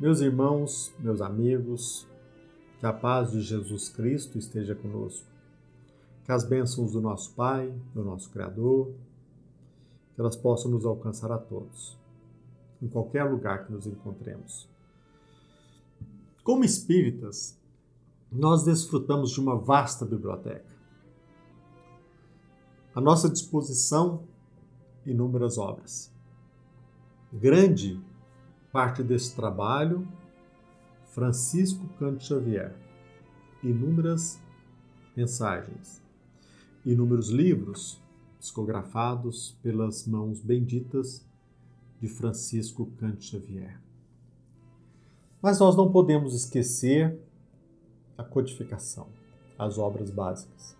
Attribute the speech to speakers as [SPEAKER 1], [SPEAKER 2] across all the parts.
[SPEAKER 1] Meus irmãos, meus amigos, que a paz de Jesus Cristo esteja conosco. Que as bênçãos do nosso Pai, do nosso Criador, que elas possam nos alcançar a todos, em qualquer lugar que nos encontremos. Como espíritas, nós desfrutamos de uma vasta biblioteca. À nossa disposição, inúmeras obras. Grande parte desse trabalho, Francisco Cândido Xavier. Inúmeras mensagens, inúmeros livros psicografados pelas mãos benditas de Francisco Cândido Xavier. Mas nós não podemos esquecer a codificação, as obras básicas.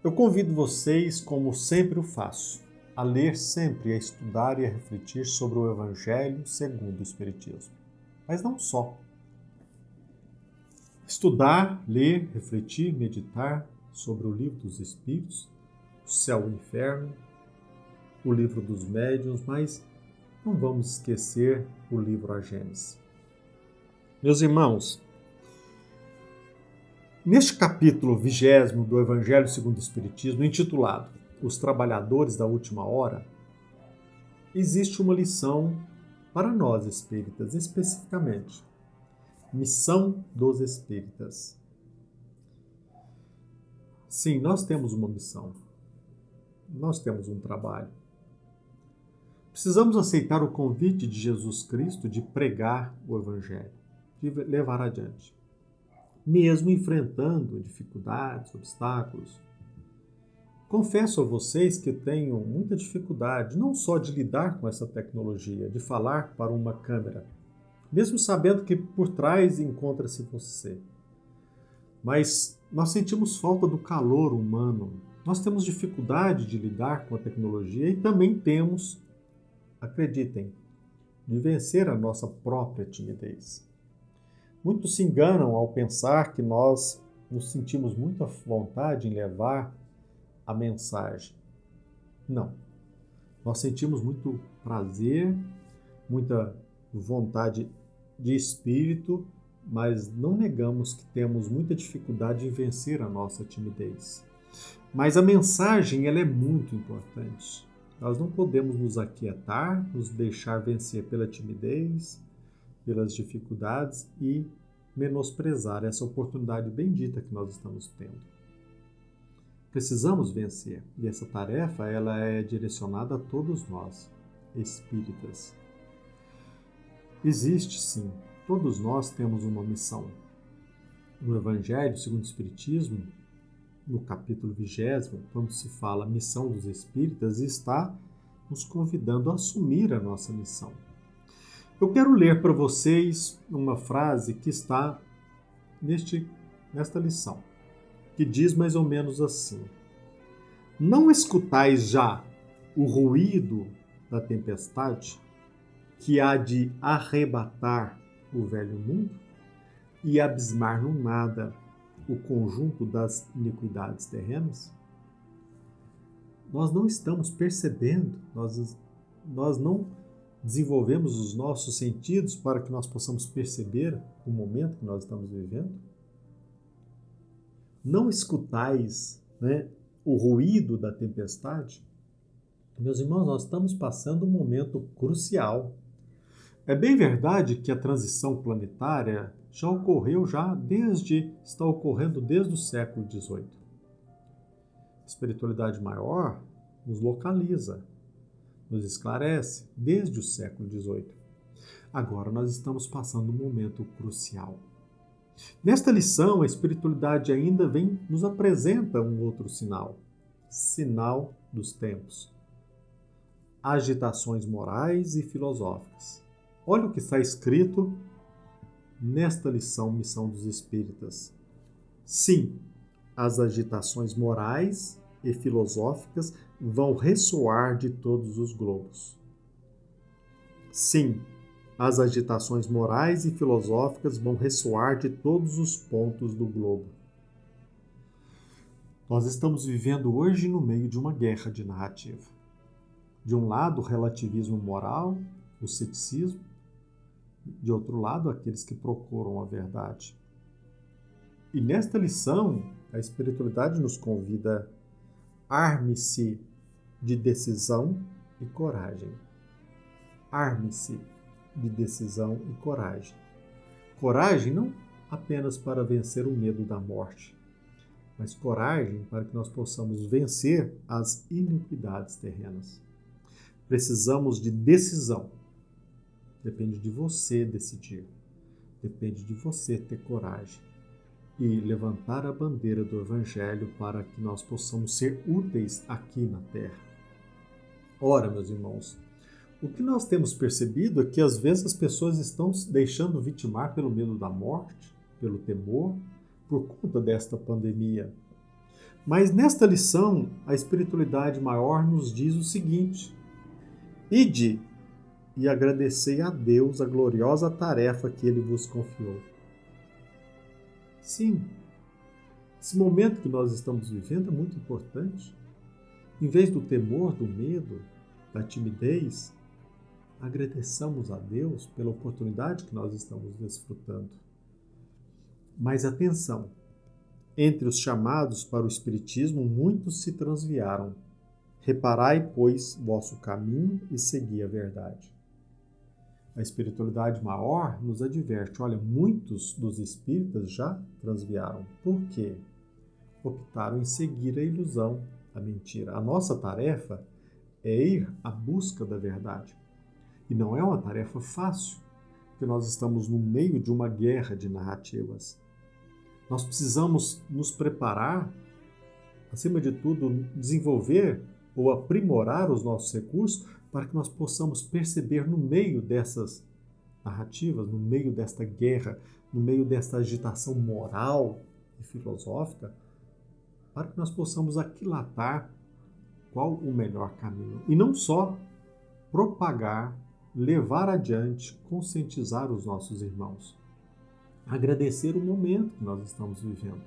[SPEAKER 1] Eu convido vocês, como sempre o faço, a ler sempre, a estudar e a refletir sobre o Evangelho segundo o Espiritismo. Mas não só. Estudar, ler, refletir, meditar sobre o Livro dos Espíritos, o Céu e o Inferno, o Livro dos Médiuns, mas não vamos esquecer o livro A Gênese. Meus irmãos, neste capítulo 20º do Evangelho segundo o Espiritismo, intitulado Os Trabalhadores da Última Hora, existe uma lição para nós espíritas, especificamente. Missão dos espíritas. Sim, nós temos uma missão. Nós temos um trabalho. Precisamos aceitar o convite de Jesus Cristo de pregar o Evangelho, de levar adiante. Mesmo enfrentando dificuldades, obstáculos. Confesso a vocês que tenho muita dificuldade, não só de lidar com essa tecnologia, de falar para uma câmera, mesmo sabendo que por trás encontra-se você. Mas nós sentimos falta do calor humano, nós temos dificuldade de lidar com a tecnologia e também temos, acreditem, de vencer a nossa própria timidez. Muitos se enganam ao pensar que nós nos sentimos muita vontade em levar a mensagem. Não. Nós sentimos muito prazer, muita vontade de espírito, mas não negamos que temos muita dificuldade em vencer a nossa timidez. Mas a mensagem, ela é muito importante. Nós não podemos nos aquietar, nos deixar vencer pela timidez, pelas dificuldades e menosprezar essa oportunidade bendita que nós estamos tendo. Precisamos vencer, e essa tarefa ela é direcionada a todos nós, espíritas. Existe sim, todos nós temos uma missão. No Evangelho segundo o Espiritismo, no capítulo 20º, quando se fala missão dos espíritas, está nos convidando a assumir a nossa missão. Eu quero ler para vocês uma frase que está nesta lição, que diz mais ou menos assim: não escutais já o ruído da tempestade que há de arrebatar o velho mundo e abismar no nada o conjunto das iniquidades terrenas? Nós não estamos percebendo, nós não desenvolvemos os nossos sentidos para que nós possamos perceber o momento que nós estamos vivendo? Não escutais, o ruído da tempestade? Meus irmãos, nós estamos passando um momento crucial. É bem verdade que a transição planetária está ocorrendo desde o século XVIII. A espiritualidade maior nos localiza, nos esclarece desde o século XVIII. Agora nós estamos passando um momento crucial. Nesta lição, a espiritualidade ainda nos apresenta um outro sinal dos tempos. Agitações morais e filosóficas. Olha o que está escrito nesta lição, Missão dos Espíritas. Sim, as agitações morais e filosóficas vão ressoar de todos os globos. Sim, as agitações morais e filosóficas vão ressoar de todos os pontos do globo. Nós estamos vivendo hoje no meio de uma guerra de narrativa. De um lado, o relativismo moral, o ceticismo, de outro lado, aqueles que procuram a verdade. E nesta lição, a espiritualidade nos convida: arme-se de decisão e coragem. Arme-se de decisão e coragem. Coragem não apenas para vencer o medo da morte, mas coragem para que nós possamos vencer as iniquidades terrenas. Precisamos de decisão. Depende de você decidir. Depende de você ter coragem e levantar a bandeira do Evangelho para que nós possamos ser úteis aqui na Terra. Ora, meus irmãos, o que nós temos percebido é que às vezes as pessoas estão se deixando vitimar pelo medo da morte, pelo temor, por conta desta pandemia. Mas nesta lição, a espiritualidade maior nos diz o seguinte: ide e agradecei a Deus a gloriosa tarefa que Ele vos confiou. Sim, esse momento que nós estamos vivendo é muito importante. Em vez do temor, do medo, da timidez, agradeçamos a Deus pela oportunidade que nós estamos desfrutando. Mas atenção, entre os chamados para o Espiritismo, muitos se transviaram. Reparai, pois, vosso caminho e segui a verdade. A espiritualidade maior nos adverte: olha, muitos dos espíritas já transviaram. Por quê? Optaram em seguir a ilusão, a mentira. A nossa tarefa é ir à busca da verdade. E não é uma tarefa fácil, porque nós estamos no meio de uma guerra de narrativas. Nós precisamos nos preparar, acima de tudo, desenvolver ou aprimorar os nossos recursos para que nós possamos perceber no meio dessas narrativas, no meio desta guerra, no meio desta agitação moral e filosófica, para que nós possamos aquilatar qual o melhor caminho. E não só propagar, levar adiante, conscientizar os nossos irmãos. Agradecer o momento que nós estamos vivendo.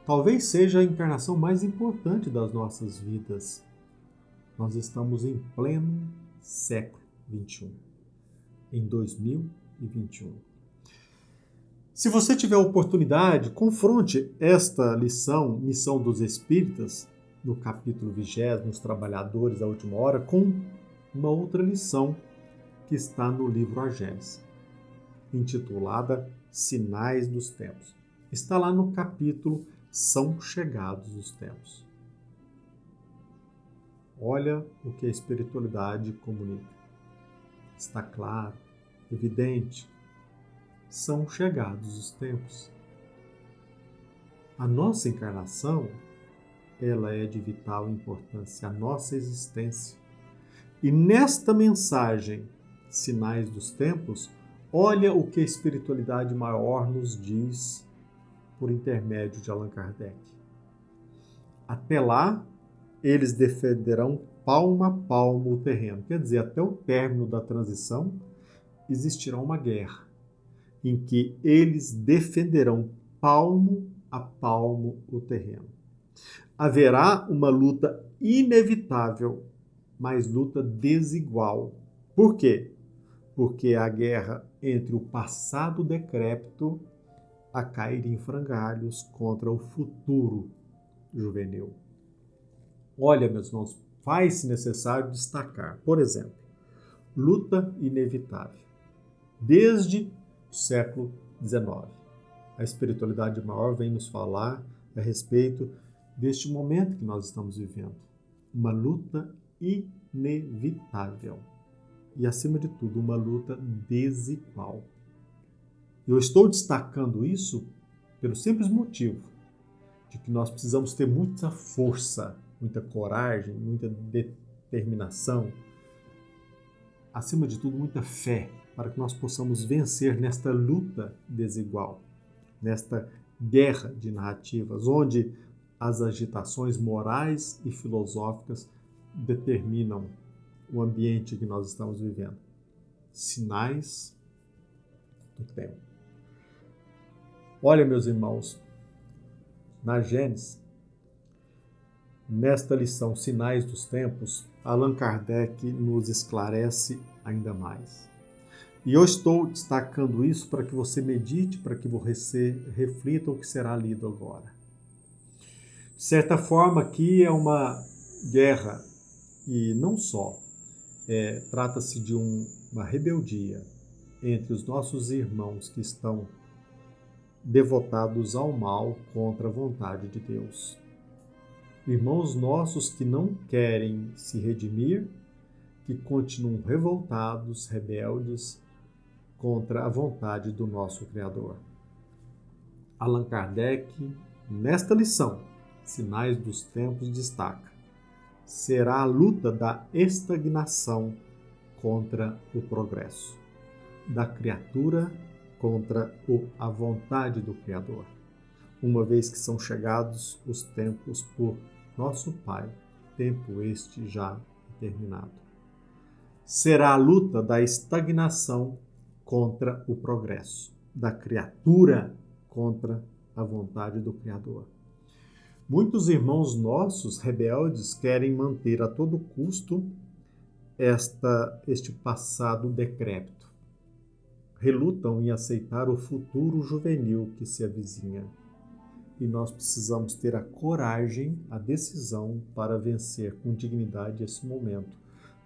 [SPEAKER 1] Talvez seja a encarnação mais importante das nossas vidas. Nós estamos em pleno século XXI, em 2021. Se você tiver oportunidade, confronte esta lição, Missão dos Espíritas, no capítulo 20, nos Trabalhadores da Última Hora, com uma outra lição que está no livro A Gênese, intitulada Sinais dos Tempos. Está lá no capítulo São Chegados os Tempos. Olha o que a espiritualidade comunica. Está claro, evidente. São chegados os tempos. A nossa encarnação, ela é de vital importância, a nossa existência. E nesta mensagem, Sinais dos Tempos, olha o que a espiritualidade maior nos diz por intermédio de Allan Kardec. Até lá, eles defenderão palmo a palmo o terreno. Quer dizer, até o término da transição, existirá uma guerra em que eles defenderão palmo a palmo o terreno. Haverá uma luta inevitável, mas luta desigual. Por quê? Porque é a guerra entre o passado decrépito a cair em frangalhos contra o futuro juvenil. Olha, meus irmãos, faz-se necessário destacar, por exemplo, luta inevitável. Desde o século XIX, a espiritualidade maior vem nos falar a respeito deste momento que nós estamos vivendo. Uma luta inevitável. E, acima de tudo, uma luta desigual. Eu estou destacando isso pelo simples motivo de que nós precisamos ter muita força, muita coragem, muita determinação, acima de tudo, muita fé, para que nós possamos vencer nesta luta desigual, nesta guerra de narrativas, onde as agitações morais e filosóficas determinam o ambiente que nós estamos vivendo. Sinais do tempo. Olha, meus irmãos, na Gênese, nesta lição Sinais dos Tempos, Allan Kardec nos esclarece ainda mais. E eu estou destacando isso para que você medite, para que você reflita o que será lido agora. De certa forma, aqui é uma guerra, e não só. Trata-se de uma rebeldia entre os nossos irmãos que estão devotados ao mal contra a vontade de Deus. Irmãos nossos que não querem se redimir, que continuam revoltados, rebeldes contra a vontade do nosso Criador. Allan Kardec, nesta lição, Sinais dos Tempos, destaca: será a luta da estagnação contra o progresso, da criatura contra a vontade do Criador, uma vez que são chegados os tempos por nosso Pai, tempo este já terminado. Será a luta da estagnação contra o progresso, da criatura contra a vontade do Criador. Muitos irmãos nossos rebeldes querem manter a todo custo este passado decrépito. Relutam em aceitar o futuro juvenil que se avizinha. E nós precisamos ter a coragem, a decisão para vencer com dignidade esse momento,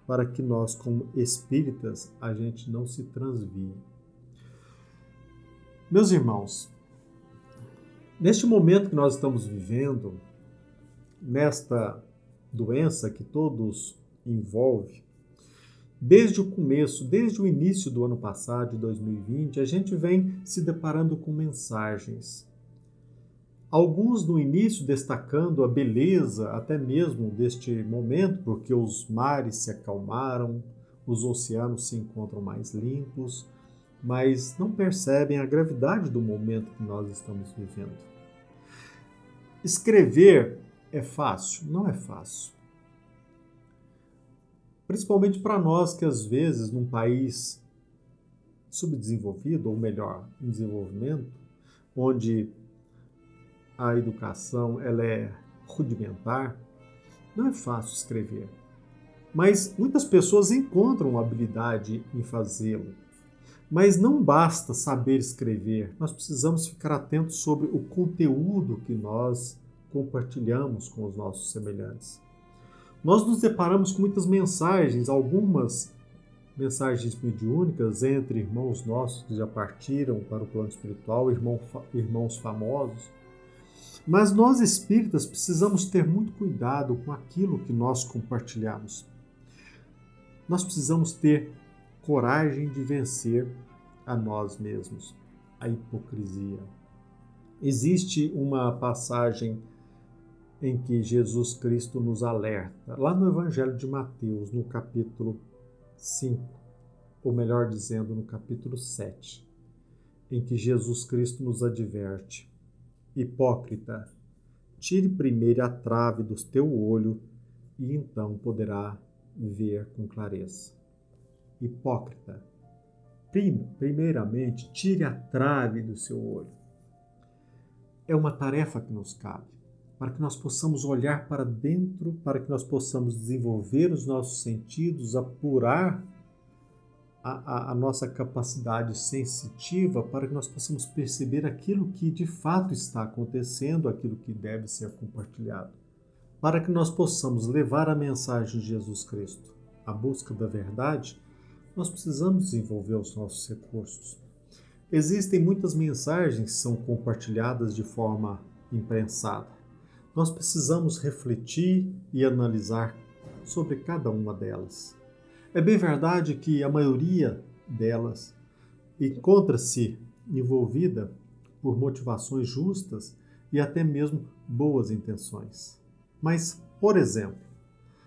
[SPEAKER 1] para que nós, como espíritas, a gente não se transvie. Meus irmãos, neste momento que nós estamos vivendo, nesta doença que todos envolve, desde o começo, desde o início do ano passado, de 2020, a gente vem se deparando com mensagens. Alguns no início destacando a beleza até mesmo deste momento, porque os mares se acalmaram, os oceanos se encontram mais limpos, mas não percebem a gravidade do momento que nós estamos vivendo. Escrever é fácil? Não é fácil. Principalmente para nós que às vezes num país subdesenvolvido, ou melhor, em desenvolvimento, onde a educação ela é rudimentar, não é fácil escrever. Mas muitas pessoas encontram habilidade em fazê-lo. Mas não basta saber escrever, nós precisamos ficar atentos sobre o conteúdo que nós compartilhamos com os nossos semelhantes. Nós nos deparamos com muitas mensagens, algumas mensagens mediúnicas entre irmãos nossos que já partiram para o plano espiritual, irmãos famosos. Mas nós espíritas precisamos ter muito cuidado com aquilo que nós compartilhamos. Nós precisamos ter coragem de vencer a nós mesmos, a hipocrisia. Existe uma passagem em que Jesus Cristo nos alerta, lá no Evangelho de Mateus, no capítulo 5, ou melhor dizendo, no capítulo 7, em que Jesus Cristo nos adverte: hipócrita, tire primeiro a trave do teu olho e então poderá ver com clareza. Hipócrita, primeiramente tire a trave do seu olho. É uma tarefa que nos cabe, para que nós possamos olhar para dentro, para que nós possamos desenvolver os nossos sentidos, apurar a nossa capacidade sensitiva, para que nós possamos perceber aquilo que de fato está acontecendo, aquilo que deve ser compartilhado, para que nós possamos levar a mensagem de Jesus Cristo, a busca da verdade. Nós precisamos desenvolver os nossos recursos. Existem muitas mensagens que são compartilhadas de forma imprensada. Nós precisamos refletir e analisar sobre cada uma delas. É bem verdade que a maioria delas encontra-se envolvida por motivações justas e até mesmo boas intenções. Mas, por exemplo,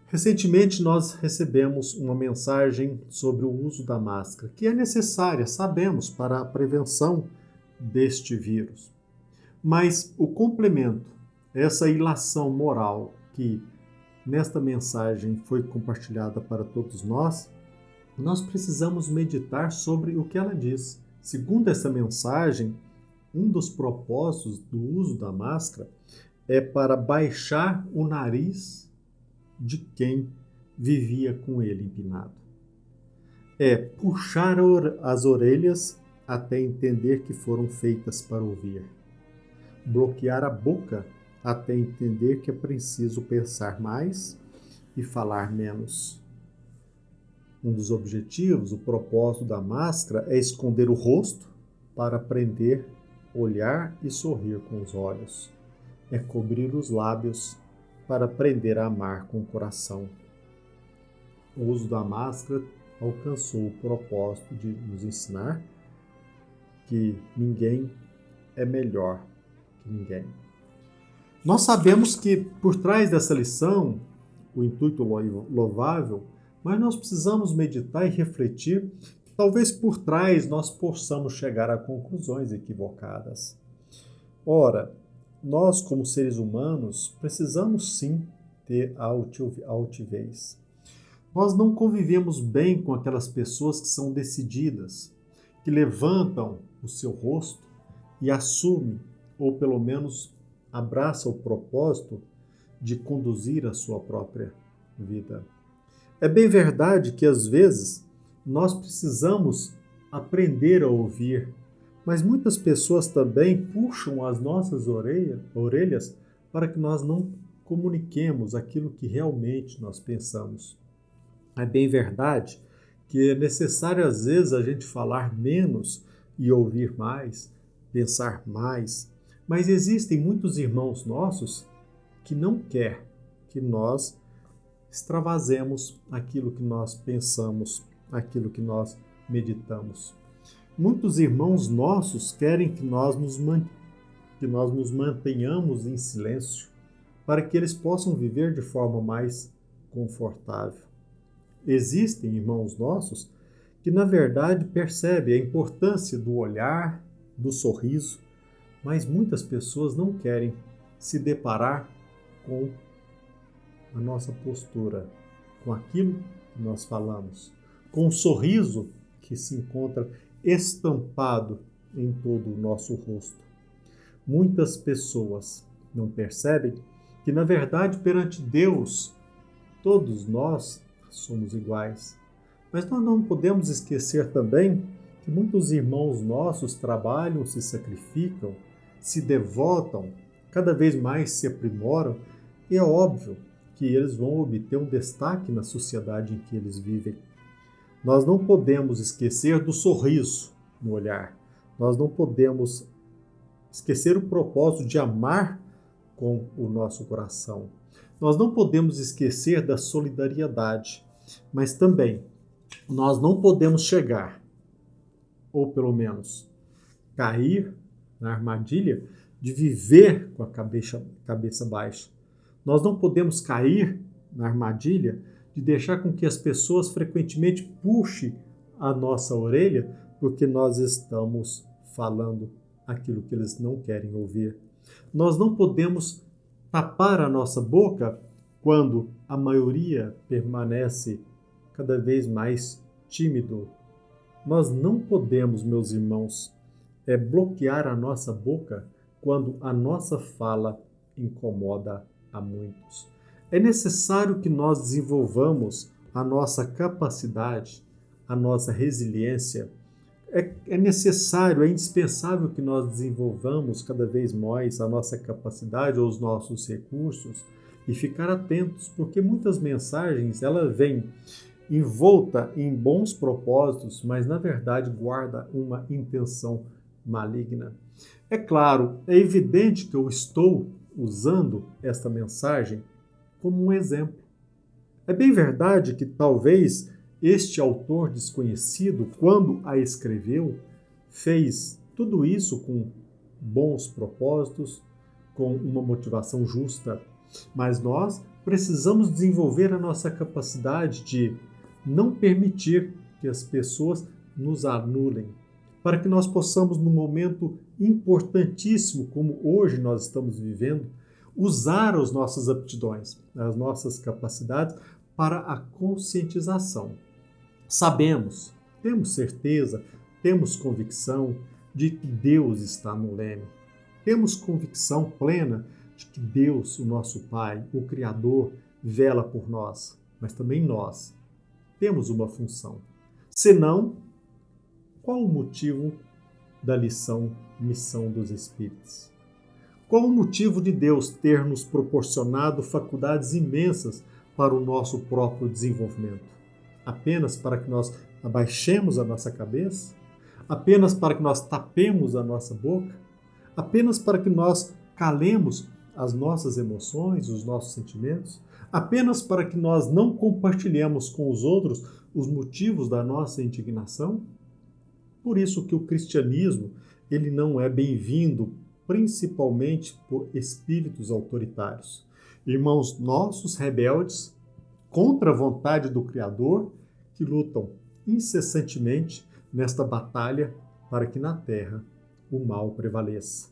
[SPEAKER 1] recentemente nós recebemos uma mensagem sobre o uso da máscara, que é necessária, sabemos, para a prevenção deste vírus. Mas o complemento, essa ilação moral que nesta mensagem foi compartilhada para todos nós precisamos meditar sobre o que ela diz. Segundo essa mensagem, um dos propósitos do uso da máscara é para baixar o nariz de quem vivia com ele empinado. É puxar as orelhas até entender que foram feitas para ouvir. Bloquear a boca até entender que é preciso pensar mais e falar menos. Um dos objetivos, o propósito da máscara é esconder o rosto para aprender, olhar e sorrir com os olhos. É cobrir os lábios para aprender a amar com o coração. O uso da máscara alcançou o propósito de nos ensinar que ninguém é melhor que ninguém. Nós sabemos que por trás dessa lição, o intuito louvável, mas nós precisamos meditar e refletir. Talvez por trás nós possamos chegar a conclusões equivocadas. Ora, nós como seres humanos precisamos sim ter altivez. Nós não convivemos bem com aquelas pessoas que são decididas, que levantam o seu rosto e assumem, ou pelo menos abraçam o propósito de conduzir a sua própria vida. É bem verdade que às vezes nós precisamos aprender a ouvir, mas muitas pessoas também puxam as nossas orelhas para que nós não comuniquemos aquilo que realmente nós pensamos. É bem verdade que é necessário às vezes a gente falar menos e ouvir mais, pensar mais, mas existem muitos irmãos nossos que não quer que nós extravasemos aquilo que nós pensamos, aquilo que nós meditamos. Muitos irmãos nossos querem que nós nos mantenhamos em silêncio para que eles possam viver de forma mais confortável. Existem irmãos nossos que, na verdade, percebem a importância do olhar, do sorriso, mas muitas pessoas não querem se deparar com a nossa postura, com aquilo que nós falamos, com o sorriso que se encontra estampado em todo o nosso rosto. Muitas pessoas não percebem que, na verdade, perante Deus, todos nós somos iguais. Mas nós não podemos esquecer também que muitos irmãos nossos trabalham, se sacrificam, se devotam, cada vez mais se aprimoram, e é óbvio que eles vão obter um destaque na sociedade em que eles vivem. Nós não podemos esquecer do sorriso no olhar. Nós não podemos esquecer o propósito de amar com o nosso coração. Nós não podemos esquecer da solidariedade, mas também nós não podemos chegar, ou pelo menos cair na armadilha de viver com a cabeça baixa. Nós não podemos cair na armadilha de deixar com que as pessoas frequentemente puxem a nossa orelha porque nós estamos falando aquilo que eles não querem ouvir. Nós não podemos tapar a nossa boca quando a maioria permanece cada vez mais tímido. Nós não podemos, meus irmãos, bloquear a nossa boca quando a nossa fala incomoda a muitos. É necessário que nós desenvolvamos a nossa capacidade, a nossa resiliência. É necessário, é indispensável que nós desenvolvamos cada vez mais a nossa capacidade ou os nossos recursos e ficar atentos, porque muitas mensagens ela vêm envolta em bons propósitos, mas na verdade guarda uma intenção maligna. É claro, é evidente que eu estou usando esta mensagem como um exemplo. É bem verdade que talvez este autor desconhecido, quando a escreveu, fez tudo isso com bons propósitos, com uma motivação justa, mas nós precisamos desenvolver a nossa capacidade de não permitir que as pessoas nos anulem, para que nós possamos, num momento importantíssimo como hoje nós estamos vivendo, usar as nossas aptidões, as nossas capacidades para a conscientização. Sabemos, temos certeza, temos convicção de que Deus está no leme. Temos convicção plena de que Deus, o nosso Pai, o Criador, vela por nós, mas também nós temos uma função. Senão, qual o motivo da lição Missão dos Espíritos? Qual o motivo de Deus ter nos proporcionado faculdades imensas para o nosso próprio desenvolvimento? Apenas para que nós abaixemos a nossa cabeça? Apenas para que nós tapemos a nossa boca? Apenas para que nós calemos as nossas emoções, os nossos sentimentos? Apenas para que nós não compartilhemos com os outros os motivos da nossa indignação? Por isso que o cristianismo ele não é bem-vindo, principalmente por espíritos autoritários. Irmãos nossos rebeldes, contra a vontade do Criador, que lutam incessantemente nesta batalha para que na terra o mal prevaleça.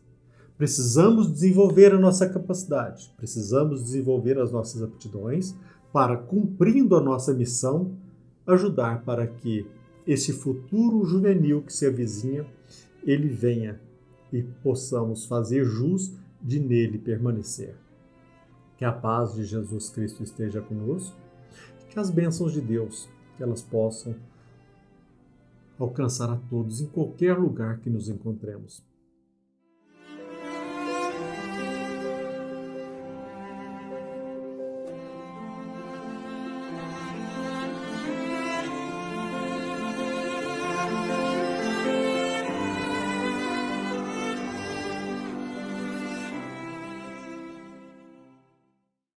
[SPEAKER 1] Precisamos desenvolver a nossa capacidade, precisamos desenvolver as nossas aptidões para, cumprindo a nossa missão, ajudar para que esse futuro juvenil que se avizinha, ele venha e possamos fazer jus de nele permanecer. Que a paz de Jesus Cristo esteja conosco, que as bênçãos de Deus, que elas possam alcançar a todos em qualquer lugar que nos encontremos.